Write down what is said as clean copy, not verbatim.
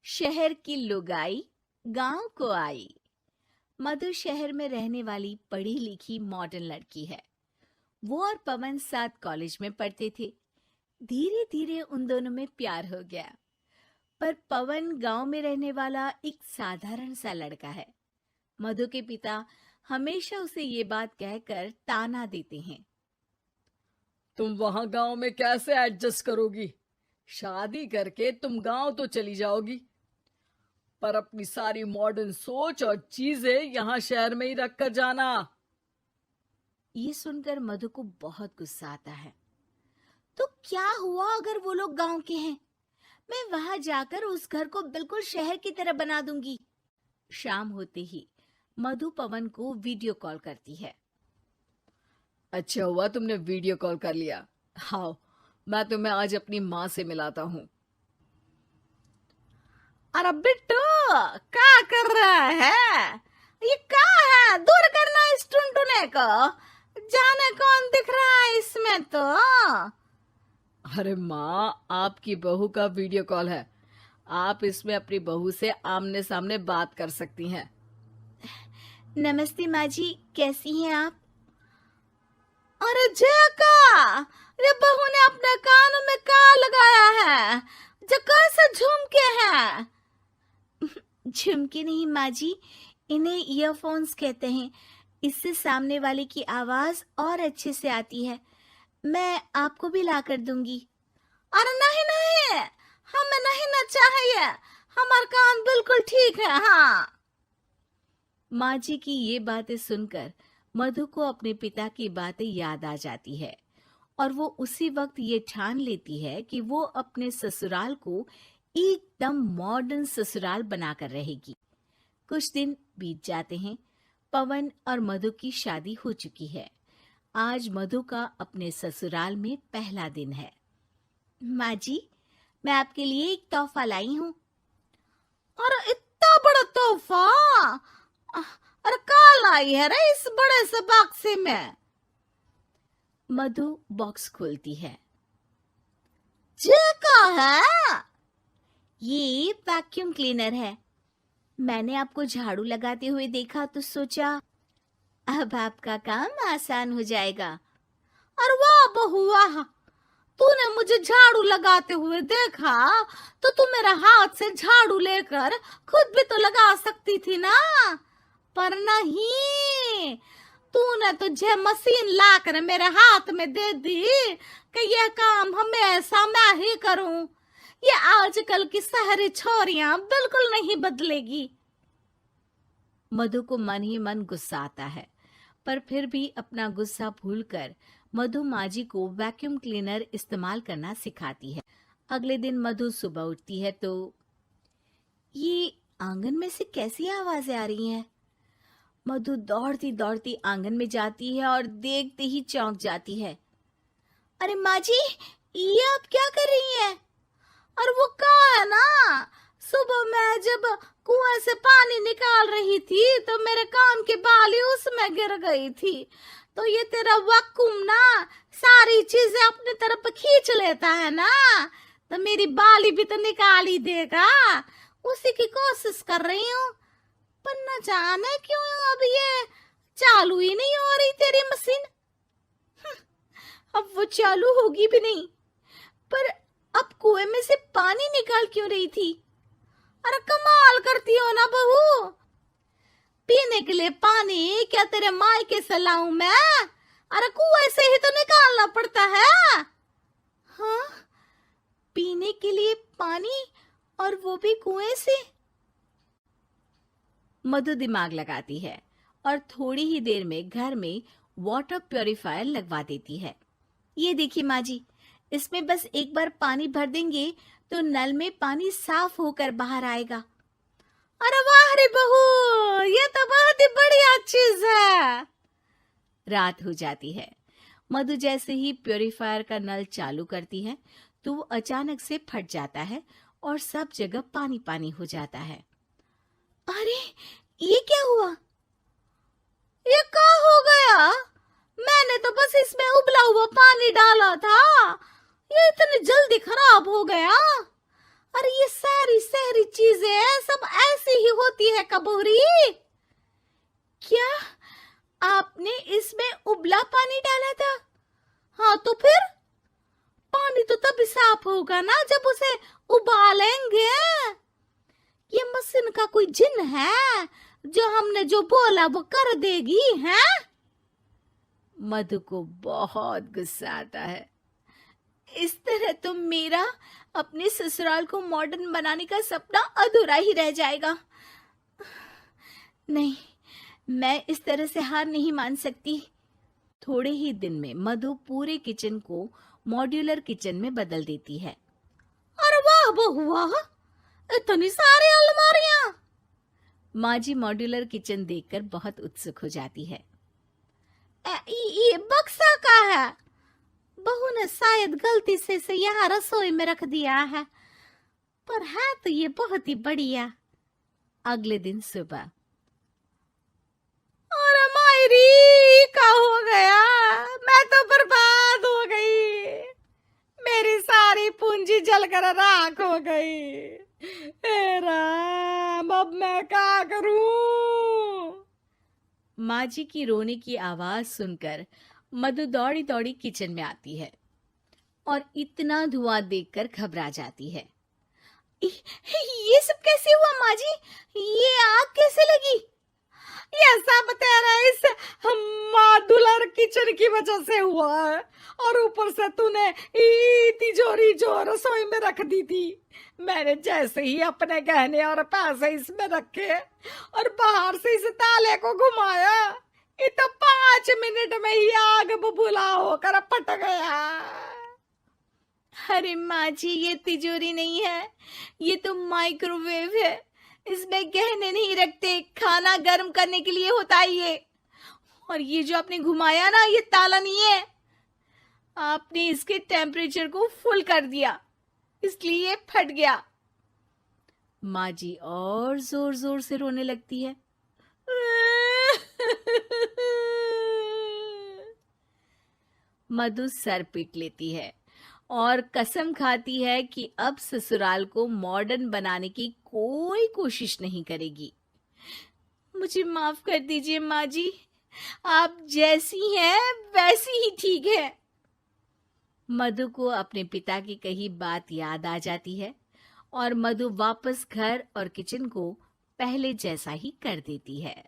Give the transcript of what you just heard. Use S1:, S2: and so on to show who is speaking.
S1: शहर की लुगाई गांव को आई। मधु शहर में रहने वाली पढ़ी लिखी मॉडर्न लड़की है। वो और पवन साथ कॉलेज में पढ़ते थे। धीरे धीरे उन दोनों में प्यार हो गया। पर पवन गांव में रहने वाला एक साधारण सा लड़का है। मधु के पिता हमेशा उसे ये बात कहकर ताना देते हैं।
S2: तुम वहां गांव में कैसे एडजस्ट करोगी? शादी करके तुम गांव तो चली जाओगी, पर अपनी सारी मॉडर्न सोच और चीजें यहाँ शहर में ही रख कर जाना।
S1: ये सुनकर मधु को बहुत गुस्सा आता है। तो क्या हुआ अगर वो लोग गांव के हैं? मैं वहां जाकर उस घर को बिल्कुल शहर की तरह बना दूंगी। शाम होते ही मधु पवन को वीडियो कॉल करती है।
S2: अच्छा हुआ तुमने वीडियो कॉल कर लिया। हाँ, मैं तुम्हें आज अपनी माँ से मिलाता हूँ।
S1: अरे बिट्टू, क्या कर रहा है? ये क्या है? दूर करना इस टुनटुने को। जाने कौन दिख रहा है इसमें तो।
S2: अरे माँ, आपकी बहू का वीडियो कॉल है। आप इसमें अपनी बहू से आमने सामने बात कर सकती हैं।
S1: नमस्ते माँ जी, कैसी हैं आप? अरे जका, ये बहू ने अपने कानों में क्या लगाया है? जका से झुमके हैं। झुमके नहीं माँ जी, इन्हें ईयरफोन्स कहते हैं। इससे सामने वाले की आवाज और अच्छे से आती है। मैं आपको भी ला कर दूंगी। अरे नहीं नहीं, हमें नहीं ना चाहिए। हमारा कान बिल्कुल ठीक है। हाँ। माँ जी की ये बातें सुनकर मधु को अपने पिता की बातें याद आ जाती है और वो उसी वक्त ये ठान लेती है कि वो अपने ससुराल को एकदम मॉडर्न ससुराल बनाकर रहेगी। कुछ दिन बीत जाते हैं। पवन और मधु की शादी हो चुकी है। आज मधु का अपने ससुराल में पहला दिन है। माँ जी, मैं आपके लिए एक तोहफा लाई हूँ। अरे इतना बड़ा तोहफा! अरे क्या लाई है रे इस बड़े से बक्से में? मधु बॉक्स खोलती है। ये क्या है? ये वैक्यूम क्लीनर है। मैंने आपको झाड़ू लगाते हुए देखा तो सोचा अब आपका काम आसान हो जाएगा। अरे वाह बहू वाह, तूने मुझे झाड़ू लगाते हुए देखा तो तू मेरा हाथ से झाड़ू लेकर खुद भी तो लगा सकती थी ना। पर नहीं, तूने तुझे मशीन लाकर मेरे हाथ में दे दी कि यह काम हमेशा मैं ही करूं। ये आजकल की शहरी छोरियां बिल्कुल नहीं बदलेगी। मधु को मन ही मन गुस्सा आता है, पर फिर भी अपना गुस्सा भूलकर मधु माजी को वैक्यूम क्लीनर इस्तेमाल करना सिखाती है। अगले दिन मधु सुबह उठती है तो ये आंगन में से कैसी आवाजें आ रही हैं? मधु दौड़ती दौड़ती आंगन में जाती है और देखते ही चौंक जाती है। अरे माँ जी, ये आप क्या कर रही हैं? और वो कहा है ना, सुबह मैं जब कुएं से पानी निकाल रही थी तो मेरे कान की बाली उसमें गिर गई थी। तो ये तेरा वैक्यूम ना सारी चीजें अपनी तरफ खींच लेता है ना, तो मेरी बाली भी तो निकाल ही देगा। उसी की कोशिश कर रही हूँ, पर न जाने क्यों अब ये चालू ही नहीं हो रही तेरी मशीन। अब वो चालू होगी भी नहीं। पर अब कुएं में से पानी निकाल क्यों रही थी? अरे कमाल करती हो ना बहू। पीने के लिए पानी क्या तेरे मायके से लाऊं मैं? अरे कुएं से ही तो निकालना पड़ता है। हाँ, पीने के लिए पानी, और वो भी कुएं से। मधु दिमाग लगाती है और थोड़ी ही देर में घर में वाटर प्यूरिफायर लगवा देती है। ये देखिए माँ जी, इसमें बस एक बार पानी भर देंगे तो नल में पानी साफ होकर बाहर आएगा। अरे वाह रे बहू, ये तो बहुत ही बढ़िया चीज है। रात हो जाती है। मधु जैसे ही प्यूरिफायर का नल चालू करती है तो वो अचानक से फट जाता है और सब जगह पानी पानी हो जाता है। अरे ये क्या हुआ? ये क्या हो गया? मैंने तो बस इसमें उबला हुआ पानी डाला था, ये इतनी जल्दी खराब हो गया। अरे ये सारी शहरी चीजें सब ऐसी ही होती है कबूरी। क्या आपने इसमें उबला पानी डाला था? हाँ तो फिर पानी तो तभी साफ होगा ना जब उसे उबालेंगे। ये मशीन का कोई जिन है जो हमने जो बोला वो कर देगी है? मधु को बहुत गुस्सा आता है। इस तरह तो मेरा अपने ससुराल को मॉडर्न बनाने का सपना अधूरा ही रह जाएगा। नहीं, मैं इस तरह से हार नहीं मान सकती। थोड़े ही दिन में मधु पूरे किचन को मॉड्यूलर किचन में बदल देती है। अरे वाह बहुआ, इतनी सारी अलमारियां! माँ जी मॉड्यूलर किचन देखकर बहुत उत्सुक हो जाती है। ये बक्सा का है। बहू ने शायद गलती से इसे यहाँ रसोई में रख दिया है, पर है तो ये बहुत ही बढ़िया। अगले दिन सुबह, अरे मायरी क्या हो गया? मैं तो बर्बाद हो गई। मेरी सारी पूंजी जलकर राख हो गई। हे राम, अब मैं क्या करूं? माँ जी की रोने की आवाज सुनकर मधु दौड़ी दौड़ी किचन में आती है और इतना धुआं देखकर घबरा जाती है। ये सब कैसे हुआ माँ जी? ये आग कैसे लगी? ये सब तेरा इस मॉड्यूलर किचन की वजह से हुआ है, और ऊपर से तूने तिजोरी जो रसोई में रख दी थी, मैंने जैसे ही अपने गहने और पैसे इसमें रखे और बाहर से इस ताले को घुमाया, ये तो 5 मिनट में ही आग बबूला होकर फट गया। अरे माँ जी, ये तिजोरी नहीं है, ये तो माइक्रोवेव है। इसमें गहने नहीं रखते, खाना गर्म करने के लिए होता है ये। और ये जो आपने घुमाया ना, ये ताला नहीं है, आपने इसके टेम्परेचर को फुल कर दिया, इसलिए ये फट गया। माँ जी और जोर जोर से रोने लगती है। मधु सर पीट लेती है और कसम खाती है कि अब ससुराल को मॉडर्न बनाने की कोई कोशिश नहीं करेगी। मुझे माफ कर दीजिए माँ जी, आप जैसी हैं वैसी ही ठीक है। मधु को अपने पिता की कही बात याद आ जाती है और मधु वापस घर और किचन को पहले जैसा ही कर देती है।